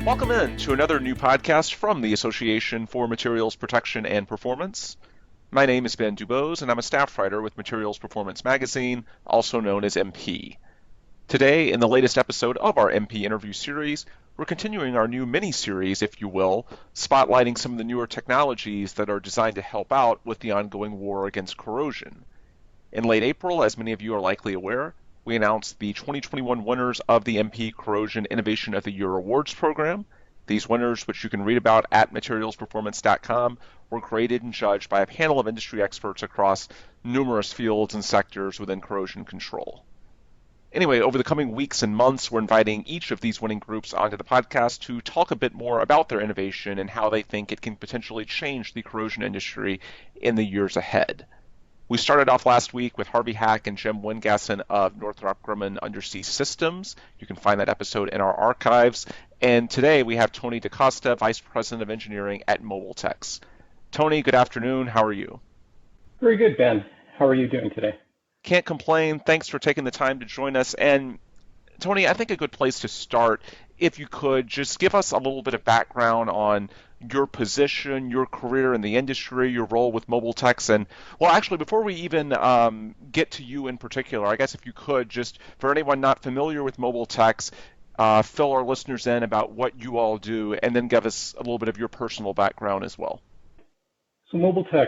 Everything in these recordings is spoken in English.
Welcome in to another new podcast from the Association for Materials Protection and Performance. My name is Ben Dubose, and I'm a staff writer with Materials Performance Magazine, also known as MP. Today, in the latest episode of our MP interview series, we're continuing our new mini-series, if you will, spotlighting some of the newer technologies that are designed to help out with the ongoing war against corrosion. In late April, as many of you are likely aware, we announced the 2021 winners of the MP Corrosion Innovation of the Year Awards program. These winners, which you can read about at materialsperformance.com, were graded and judged by a panel of industry experts across numerous fields and sectors within corrosion control. Anyway, over the coming weeks and months, we're inviting each of these winning groups onto the podcast to talk a bit more about their innovation and how they think it can potentially change the corrosion industry in the years ahead. We started off last week with Harvey Hack and Jim Wingasson of Northrop Grumman Undersea Systems. You can find that episode in our archives. And today we have Tony DaCosta, Vice President of Engineering at Mobiltex. Tony, good afternoon. How are you? Very good, Ben. How are you doing today? Can't complain. Thanks for taking the time to join us. And Tony, I think a good place to start, if you could, just give us a little bit of background on your position, your career in the industry, your role with Mobiltex, and, well, actually, before we even get to you in particular, I guess if you could, just for anyone not familiar with Mobiltex, fill our listeners in about what you all do, and then give us a little bit of your personal background as well. So Mobiltex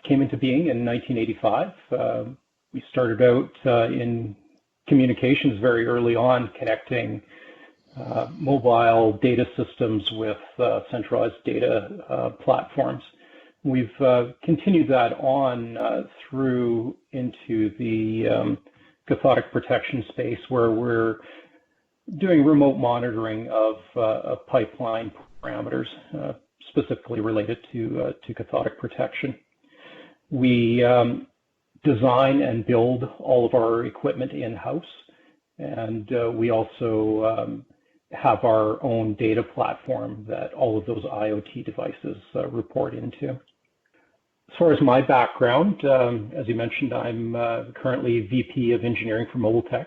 came into being in 1985. We started out in communications very early on, connecting mobile data systems with centralized data platforms. We've continued that on through into the cathodic protection space, where we're doing remote monitoring of pipeline parameters, specifically related to cathodic protection. We design and build all of our equipment in-house, and we also have our own data platform that all of those IoT devices report into. As far as my background, as you mentioned, I'm currently VP of Engineering for Mobiltex.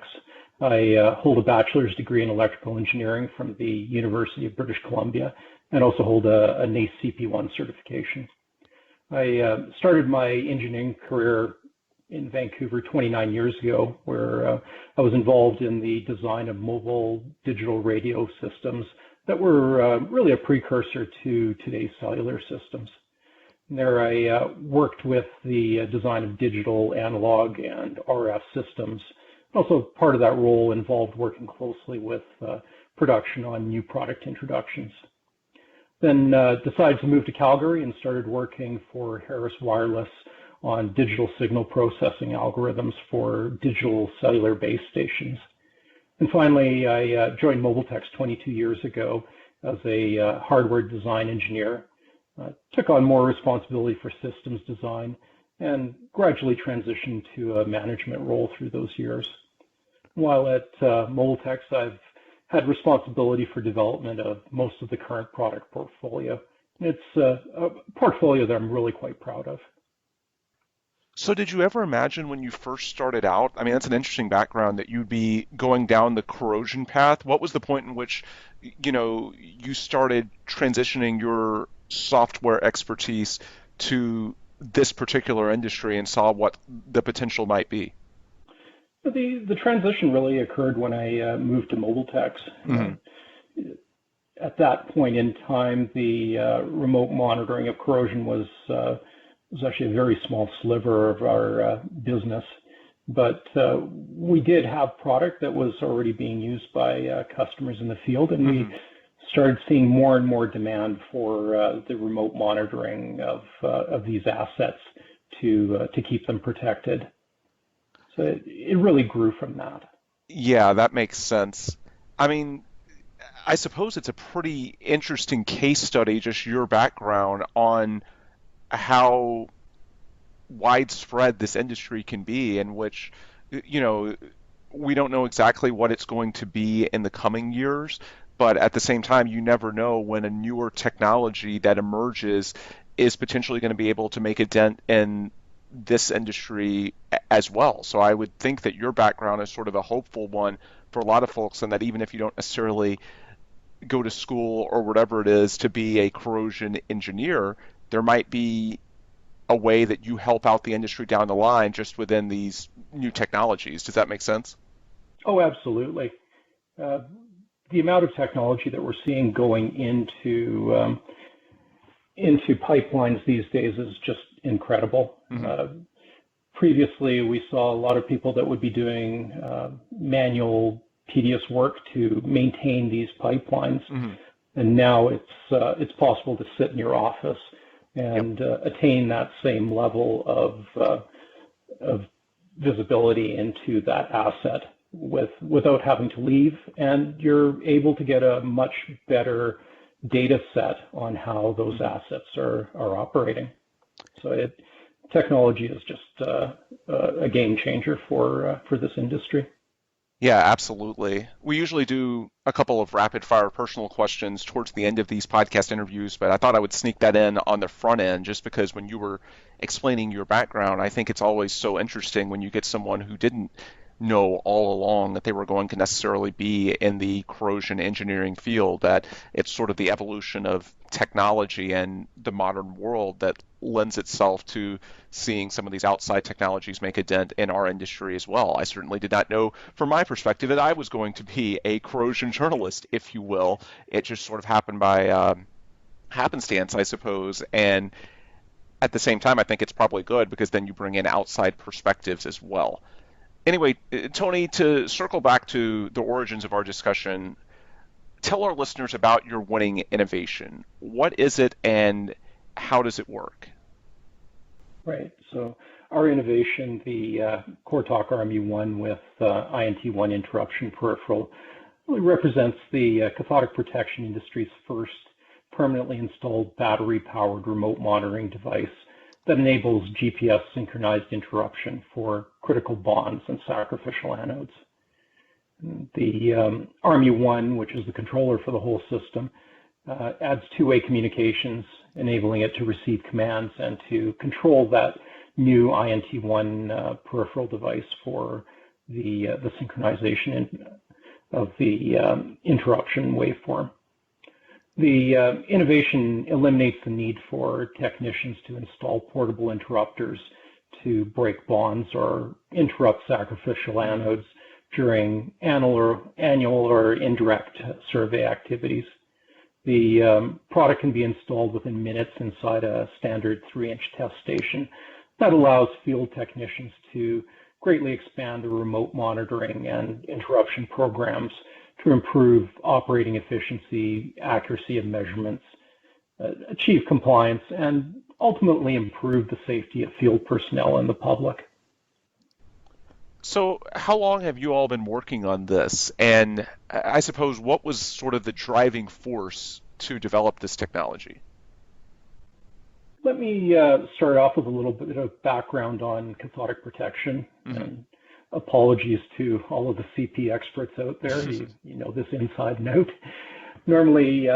I hold a bachelor's degree in electrical engineering from the University of British Columbia, and also hold a NACE CP1 certification. I started my engineering career in Vancouver 29 years ago, where I was involved in the design of mobile digital radio systems that were really a precursor to today's cellular systems. And there I worked with the design of digital, analog, and RF systems. Also, part of that role involved working closely with production on new product introductions. Then decided to move to Calgary and started working for Harris Wireless on digital signal processing algorithms for digital cellular base stations. And finally, I joined Mobiltex 22 years ago as a hardware design engineer, took on more responsibility for systems design, and gradually transitioned to a management role through those years. While at Mobiltex, I've had responsibility for development of most of the current product portfolio. It's a portfolio that I'm really quite proud of. So did you ever imagine when you first started out, I mean, that's an interesting background, that you'd be going down the corrosion path? What was the point in which, you started transitioning your software expertise to this particular industry and saw what the potential might be? The transition really occurred when I moved to Mobiltex. Mm-hmm. At that point in time, the remote monitoring of corrosion was actually a very small sliver of our business, but we did have product that was already being used by customers in the field, and we started seeing more and more demand for the remote monitoring of these assets to keep them protected. So it really grew from that. Yeah, that makes sense. I mean, I suppose it's a pretty interesting case study, just your background on how widespread this industry can be, in which, we don't know exactly what it's going to be in the coming years, but at the same time, you never know when a newer technology that emerges is potentially going to be able to make a dent in this industry as well. So I would think that your background is sort of a hopeful one for a lot of folks, and that even if you don't necessarily go to school or whatever it is to be a corrosion engineer, there might be a way that you help out the industry down the line just within these new technologies. Does that make sense? Oh, absolutely. Uh, the amount of technology that we're seeing going into pipelines these days is just incredible. Mm-hmm. Previously, we saw a lot of people that would be doing manual, tedious work to maintain these pipelines, Mm-hmm. and now it's possible to sit in your office Yep. and attain that same level of visibility into that asset without having to leave, and you're able to get a much better data set on how those assets are operating. So technology is just a game changer for this industry. Yeah, absolutely. We usually do a couple of rapid fire personal questions towards the end of these podcast interviews, but I thought I would sneak that in on the front end just because when you were explaining your background, I think it's always so interesting when you get someone who didn't know all along that they were going to necessarily be in the corrosion engineering field, that it's sort of the evolution of technology and the modern world that lends itself to seeing some of these outside technologies make a dent in our industry as well. I certainly did not know from my perspective that I was going to be a corrosion journalist, if you will. It just sort of happened by happenstance, I suppose. And at the same time, I think it's probably good because then you bring in outside perspectives as well. Anyway, Tony, to circle back to the origins of our discussion, tell our listeners about your winning innovation. What is it and how does it work? Right. So our innovation, the Core-Talk RMU1 with INT1 interruption peripheral, really represents the cathodic protection industry's first permanently installed battery-powered remote monitoring device that enables GPS synchronized interruption for critical bonds and sacrificial anodes. The RMU1, which is the controller for the whole system, adds two-way communications, enabling it to receive commands and to control that new INT1 peripheral device for the synchronization of the interruption waveform. The innovation eliminates the need for technicians to install portable interrupters to break bonds or interrupt sacrificial anodes during annual or indirect survey activities. The product can be installed within minutes inside a standard 3-inch test station that allows field technicians to greatly expand the remote monitoring and interruption programs to improve operating efficiency, accuracy of measurements, achieve compliance, and ultimately improve the safety of field personnel and the public. So, how long have you all been working on this? And I suppose what was sort of the driving force to develop this technology? Let me start off with a little bit of background on cathodic protection. Mm-hmm. And apologies to all of the CP experts out there. You know this inside and out. Normally,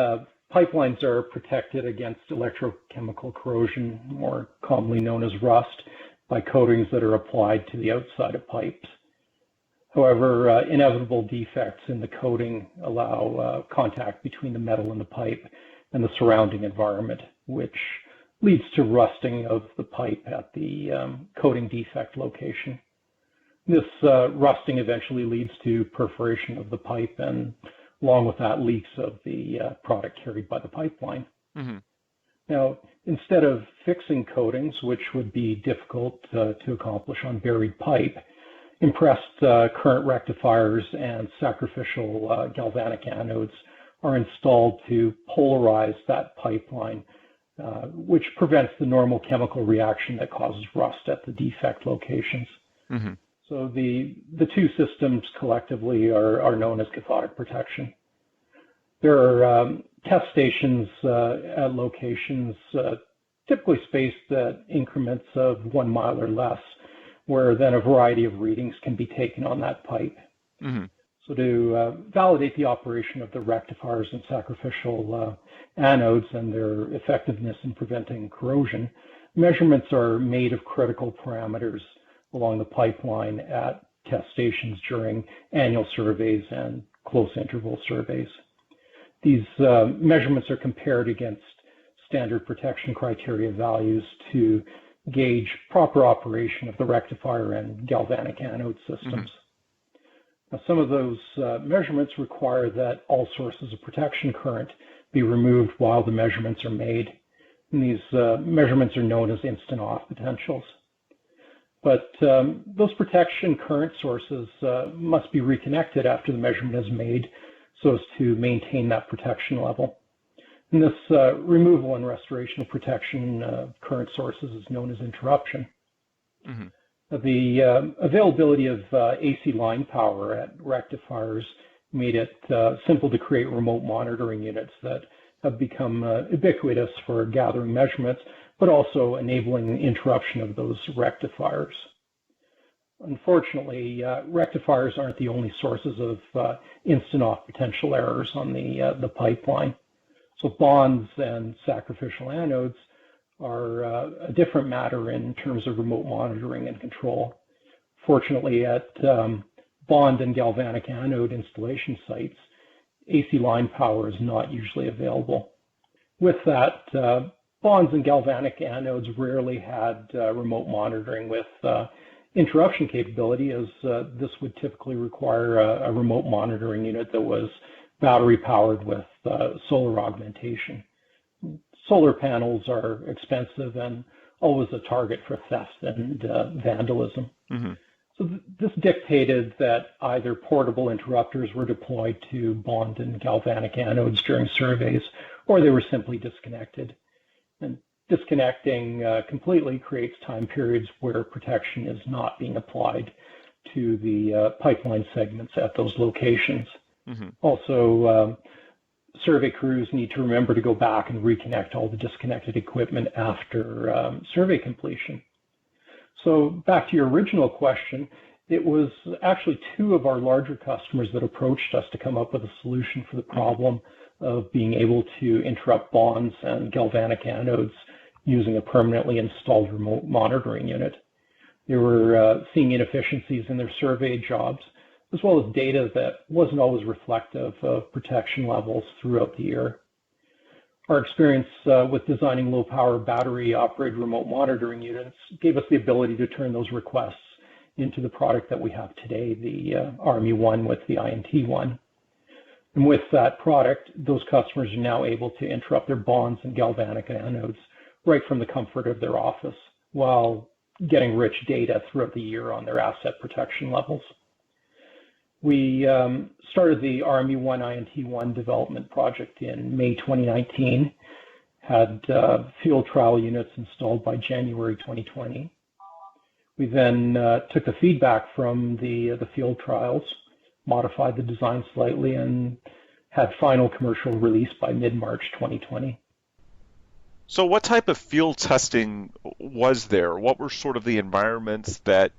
pipelines are protected against electrochemical corrosion, more commonly known as rust, by coatings that are applied to the outside of pipes. However, inevitable defects in the coating allow contact between the metal in the pipe and the surrounding environment, which leads to rusting of the pipe at the coating defect location. This rusting eventually leads to perforation of the pipe and along with that leaks of the product carried by the pipeline. Mm-hmm. Now, instead of fixing coatings, which would be difficult to accomplish on buried pipe, impressed current rectifiers and sacrificial galvanic anodes are installed to polarize that pipeline, which prevents the normal chemical reaction that causes rust at the defect locations. Mm-hmm. So the two systems collectively are known as cathodic protection. There are test stations at locations typically spaced at increments of 1 mile or less, where then a variety of readings can be taken on that pipe. Mm-hmm. So to validate the operation of the rectifiers and sacrificial anodes and their effectiveness in preventing corrosion, measurements are made of critical parameters along the pipeline at test stations during annual surveys and close interval surveys. These measurements are compared against standard protection criteria values to gauge proper operation of the rectifier and galvanic anode systems. Now, some of those measurements require that all sources of protection current be removed while the measurements are made. And these measurements are known as instant off potentials. But those protection current sources must be reconnected after the measurement is made so as to maintain that protection level. And this removal and restoration of protection current sources is known as interruption. The availability of AC line power at rectifiers made it simple to create remote monitoring units that have become ubiquitous for gathering measurements, but also enabling interruption of those rectifiers. Unfortunately, rectifiers aren't the only sources of instant off potential errors on the pipeline. So bonds and sacrificial anodes are a different matter in terms of remote monitoring and control. Fortunately, at bond and galvanic anode installation sites, AC line power is not usually available. With that, bonds and galvanic anodes rarely had remote monitoring with interruption capability, as this would typically require a remote monitoring unit that was battery powered with solar augmentation. Solar panels are expensive and always a target for theft and vandalism. So this dictated that either portable interrupters were deployed to bond and galvanic anodes during surveys, or they were simply disconnected. And disconnecting completely creates time periods where protection is not being applied to the pipeline segments at those locations. Also, survey crews need to remember to go back and reconnect all the disconnected equipment after survey completion. So back to your original question, it was actually two of our larger customers that approached us to come up with a solution for the problem of being able to interrupt bonds and galvanic anodes using a permanently installed remote monitoring unit. They were seeing inefficiencies in their survey jobs, as well as data that wasn't always reflective of protection levels throughout the year. Our experience with designing low-power battery-operated remote monitoring units gave us the ability to turn those requests into the product that we have today, the RME-1 with the INT-1. And with that product, those customers are now able to interrupt their bonds and galvanic anodes right from the comfort of their office, while getting rich data throughout the year on their asset protection levels. We started the RME-1 INT-1 development project in May 2019, had field trial units installed by January 2020. We then took the feedback from the field trials, modified the design slightly, and had final commercial release by mid-March 2020. So what type of field testing was there? What were sort of the environments that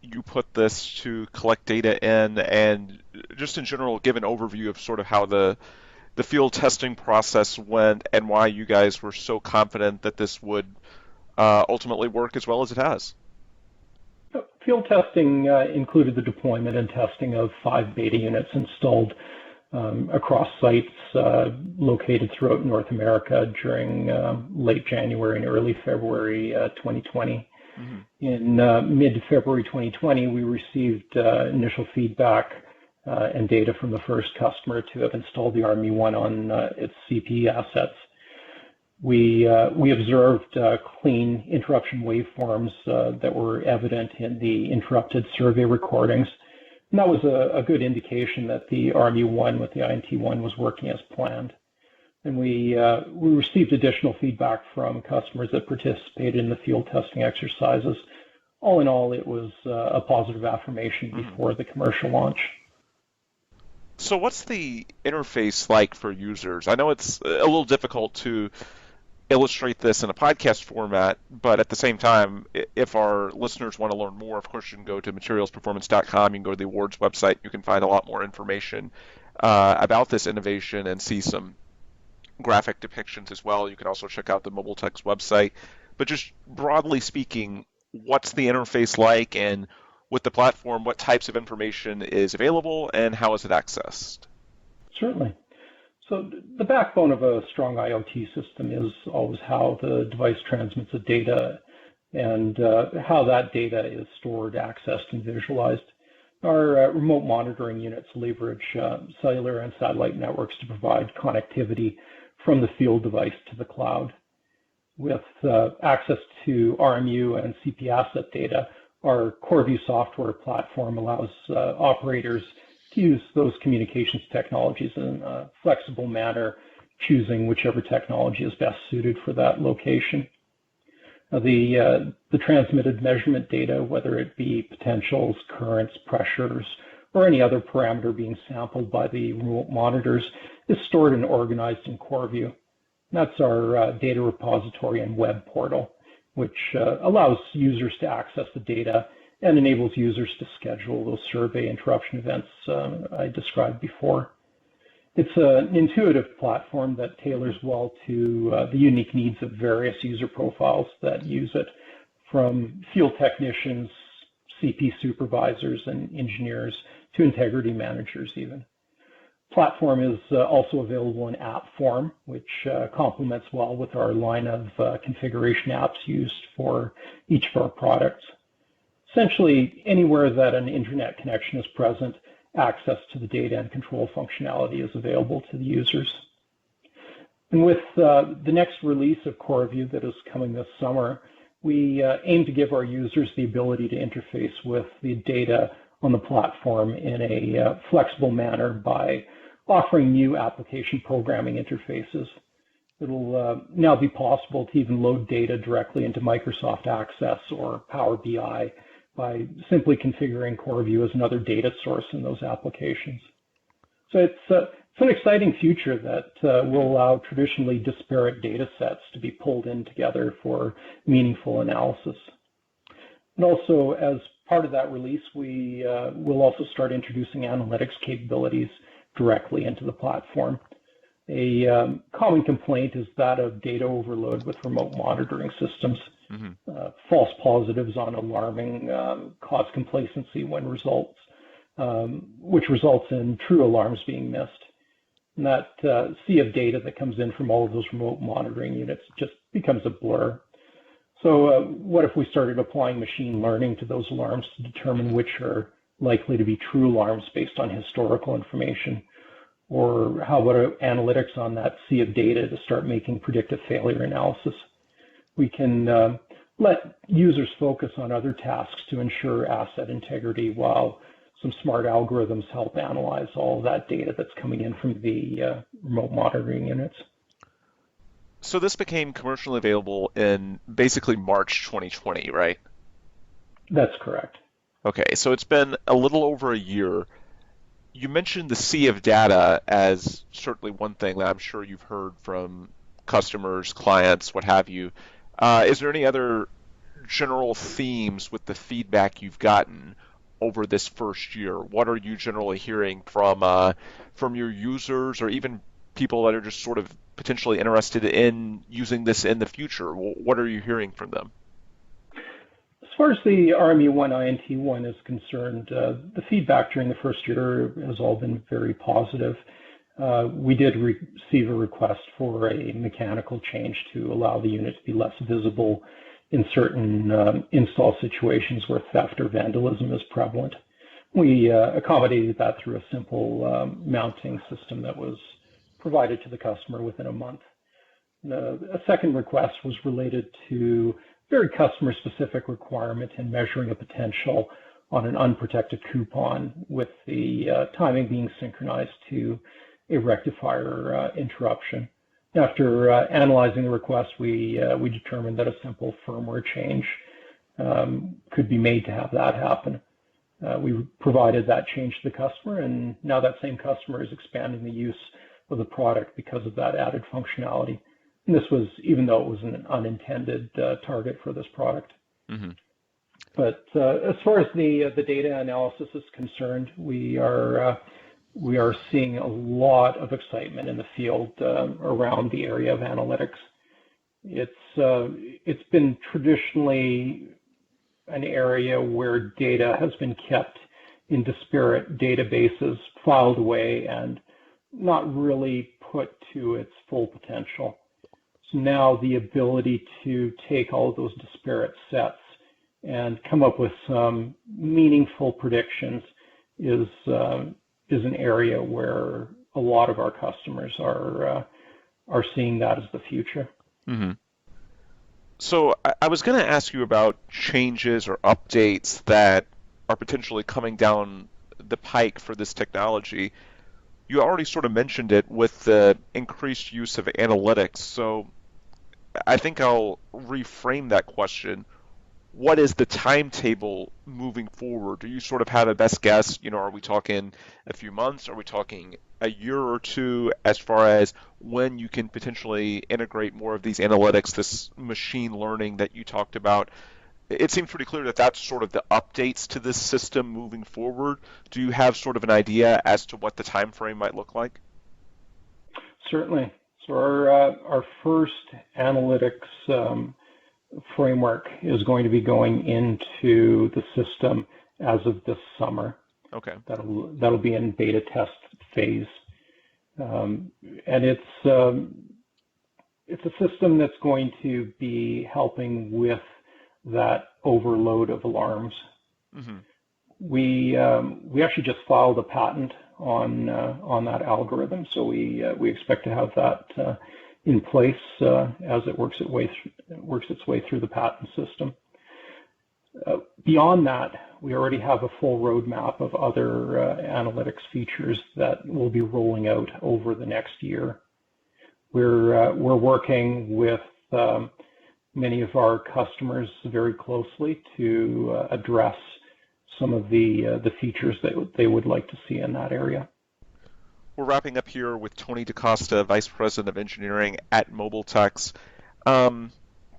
you put this to collect data in, and just in general give an overview of sort of how the field testing process went and why you guys were so confident that this would ultimately work as well as it has? Field testing included the deployment and testing of 5 beta units installed across sites located throughout North America during late January and early February 2020. In mid-February 2020, we received initial feedback and data from the first customer to have installed the RME-1 on its CPE assets. We observed clean interruption waveforms that were evident in the interrupted survey recordings. And that was a good indication that the RME-1 with the INT-1 was working as planned. And we received additional feedback from customers that participated in the field testing exercises. All in all, it was a positive affirmation before the commercial launch. So what's the interface like for users? I know it's a little difficult to illustrate this in a podcast format, but at the same time, if our listeners want to learn more, of course, you can go to materialsperformance.com. You can go to the awards website. You can find a lot more information about this innovation and see some graphic depictions as well. You can also check out the MobileTech's website. But just broadly speaking, what's the interface like, and with the platform, what types of information is available and how is it accessed? Certainly. So the backbone of a strong IoT system is always how the device transmits the data and how that data is stored, accessed, and visualized. Our remote monitoring units leverage cellular and satellite networks to provide connectivity from the field device to the cloud. With access to RMU and CP asset data, our CoreView software platform allows operators to use those communications technologies in a flexible manner, choosing whichever technology is best suited for that location. The transmitted measurement data, whether it be potentials, currents, pressures, or any other parameter being sampled by the remote monitors, is stored and organized in CoreView. That's our data repository and web portal, which allows users to access the data and enables users to schedule those survey interruption events I described before. It's an intuitive platform that tailors well to the unique needs of various user profiles that use it, from field technicians, CP supervisors, and engineers to integrity managers even. Platform is also available in app form, which complements well with our line of configuration apps used for each of our products. Essentially, anywhere that an internet connection is present, access to the data and control functionality is available to the users. And with the next release of CoreView that is coming this summer, we aim to give our users the ability to interface with the data on the platform in a flexible manner by offering new application programming interfaces. It'll now be possible to even load data directly into Microsoft Access or Power BI by simply configuring CoreView as another data source in those applications. So it's an exciting future that will allow traditionally disparate data sets to be pulled in together for meaningful analysis. And also, as part of that release, we will also start introducing analytics capabilities directly into the platform. A common complaint is that of data overload with remote monitoring systems. False positives on alarming cause complacency when which results in true alarms being missed. And that sea of data that comes in from all of those remote monitoring units just becomes a blur. So what if we started applying machine learning to those alarms to determine which are likely to be true alarms based on historical information? Or how about analytics on that sea of data to start making predictive failure analysis? We can let users focus on other tasks to ensure asset integrity while some smart algorithms help analyze all of that data that's coming in from the remote monitoring units. So this became commercially available in basically March 2020, right? That's correct. Okay, so it's been a little over a year. You mentioned the sea of data as certainly one thing that I'm sure you've heard from customers, clients, what have you. Is there any other general themes with the feedback you've gotten over this first year? What are you generally hearing from your users or even people that are just sort of potentially interested in using this in the future? What are you hearing from them? As far as the RMU1 INT1 is concerned, the feedback during the first year has all been very positive. We did receive a request for a mechanical change to allow the unit to be less visible in certain install situations where theft or vandalism is prevalent. We accommodated that through a simple mounting system that was provided to the customer within a month. A second request was related to very customer-specific requirement in measuring a potential on an unprotected coupon with the timing being synchronized to a rectifier interruption. After analyzing the request, we determined that a simple firmware change could be made to have that happen. We provided that change to the customer, and now that same customer is expanding the use of the product because of that added functionality. And this was even though it was an unintended target for this product. Mm-hmm. But as far as the data analysis is concerned, we are seeing a lot of excitement in the field around the area of analytics. It's been traditionally an area where data has been kept in disparate databases, filed away, and not really put to its full potential. So now the ability to take all of those disparate sets and come up with some meaningful predictions is an area where a lot of our customers are seeing that as the future. Mm-hmm. So I was going to ask you about changes or updates that are potentially coming down the pike for this technology. You already sort of mentioned it with the increased use of analytics, so I think I'll reframe that question. What is the timetable moving forward? Do you sort of have a best guess? Are we talking a few months? Are we talking a year or two as far as when you can potentially integrate more of these analytics, this machine learning that you talked about? It seems pretty clear that that's sort of the updates to this system moving forward. Do you have sort of an idea as to what the time frame might look like? Certainly. So our first analytics framework is going to be going into the system as of this summer. Okay. That'll be in beta test phase, and it's a system that's going to be helping with that overload of alarms. Mm-hmm. We actually just filed a patent on that algorithm, so we expect to have that in place as it works its way through the patent system. Beyond that, we already have a full roadmap of other analytics features that we'll be rolling out over the next year. We're working with many of our customers very closely to address some of the features that they would like to see in that area. We're wrapping up here with Tony DaCosta, Vice President of Engineering at MobileTex.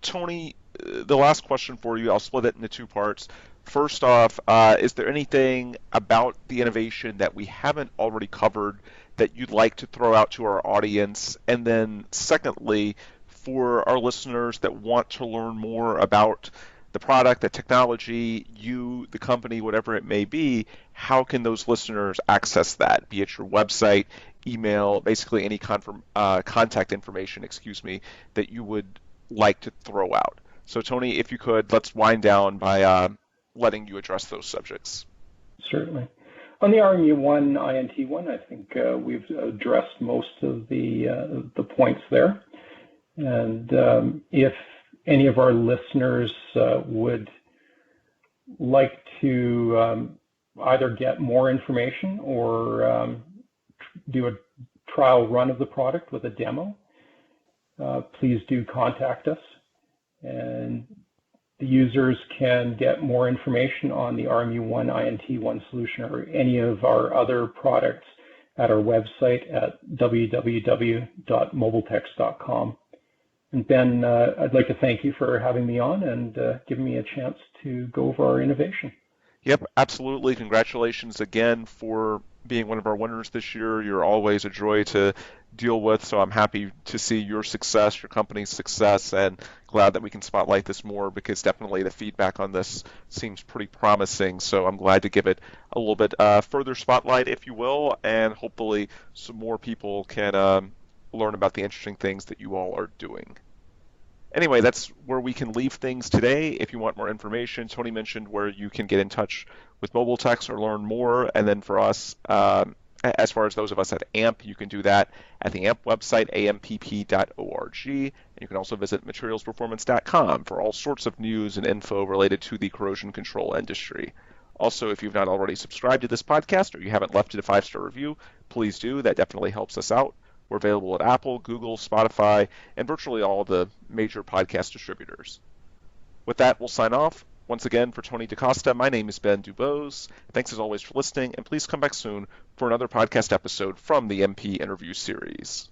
Tony, the last question for you, I'll split it into two parts. First off, is there anything about the innovation that we haven't already covered that you'd like to throw out to our audience? And then secondly, for our listeners that want to learn more about the product, the technology, you, the company, whatever it may be, how can those listeners access that? Be it your website, email, basically any contact information, that you would like to throw out. So Tony, if you could, let's wind down by letting you address those subjects. Certainly. On the RMU1 INT1, I think we've addressed most of the points there. And if any of our listeners would like to either get more information or do a trial run of the product with a demo, please do contact us. And the users can get more information on the RMU1 INT1 solution or any of our other products at our website at www.mobiletex.com. And Ben, I'd like to thank you for having me on and giving me a chance to go over our innovation. Yep, absolutely. Congratulations again for being one of our winners this year. You're always a joy to deal with, so I'm happy to see your success, your company's success, and glad that we can spotlight this more because definitely the feedback on this seems pretty promising. So I'm glad to give it a little bit further spotlight, if you will, and hopefully some more people can learn about the interesting things that you all are doing. Anyway, that's where we can leave things today. If you want more information, Tony mentioned where you can get in touch with MobileTex or learn more. And then for us, as far as those of us at AMP, you can do that at the AMP website, ampp.org. And you can also visit materialsperformance.com for all sorts of news and info related to the corrosion control industry. Also, if you've not already subscribed to this podcast or you haven't left it a 5-star review, please do. That definitely helps us out. We're available at Apple, Google, Spotify, and virtually all the major podcast distributors. With that, we'll sign off. Once again, for Tony DaCosta, my name is Ben Dubose. Thanks as always for listening, and please come back soon for another podcast episode from the MP Interview Series.